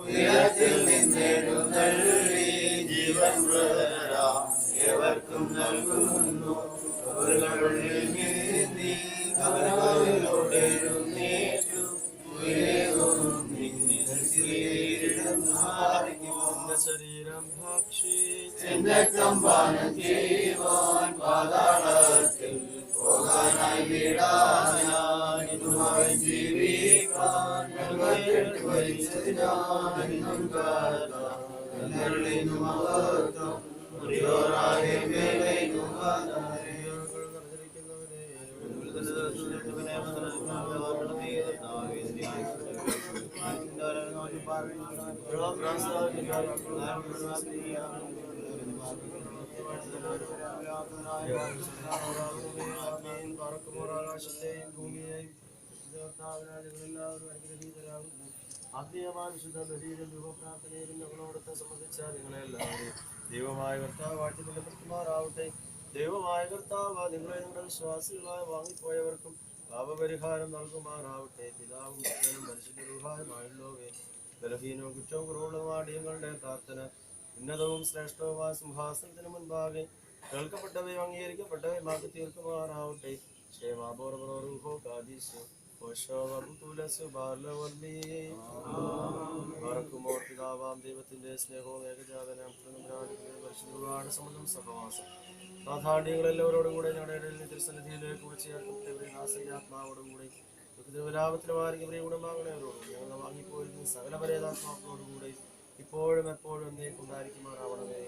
ഉയരത്തിൽ നിന്നെഴുന്നള്ളി ജീവൻ ഏവർക്കും നൽകുന്നു. നീ കവലകളിലോടെഴുന്നേറ്റു ശരീരം ഭക്ഷിച്ചം പാനം ചെയ്യുവാൻ പാതാളത്തിൽ പോകാനായി വിടാനും ജീവിക്കാൻ ആകാശത്തെയും ഭൂമിയെയും ആത്മീയമായ വിശുദ്ധ ബലിയിലും രൂപപ്രാർത്ഥനയിലും ഞങ്ങളോടൊക്കെ സംബന്ധിച്ച നിങ്ങളെല്ലാവരും ദൈവമായ കർത്താവ് വാഴ്ത്തിക്കൊണ്ടപ്പെടുത്തുമാറാവട്ടെ. ദൈവമായ കർത്താവ് നിങ്ങളെ നിങ്ങളുടെ വിശ്വാസികളായി വാങ്ങിപ്പോയവർക്കും പാപപരിഹാരം നൽകുമാറാവട്ടെ. പിതാവും പുത്രനും പരിശുദ്ധരുമായുള്ളവേ, ബലഹീനവും കുറ്റവും കുറവുള്ളതുമായ ഞങ്ങളുടെ പ്രാർത്ഥന ഉന്നതവും ശ്രേഷ്ഠവുമായ സിംഹാസനത്തിന് മുൻപാകെ കേൾക്കപ്പെട്ടവയും അംഗീകരിക്കപ്പെട്ടവയും ആക്കി തീർക്കുമാറാവട്ടെ. പിതാവാം ദൈവത്തിന്റെ സ്നേഹവും ഏകജാതനാം പരിശുദ്ധ സമ്മതം സഹവാസം നാഥാഢ്യങ്ങളെല്ലാവരോടും കൂടെ ഞങ്ങളുടെ ഇടയിൽ തിരുസന്നിധിയിലേക്ക് വിളിച്ചേർക്കപ്പെട്ടവരെ ദാസന്റെ ആത്മാവോടും കൂടെ ലാഭത്തിലുമായിരിക്കും പ്രിയ ഗുണമാകണവരോടും ഞങ്ങൾ വാങ്ങിപ്പോയിരുന്ന സകല പരേതാത്മാക്കളോടും കൂടെ ഇപ്പോഴും എപ്പോഴും എന്നേക്കുണ്ടായിരിക്കുമാറാവണമേ.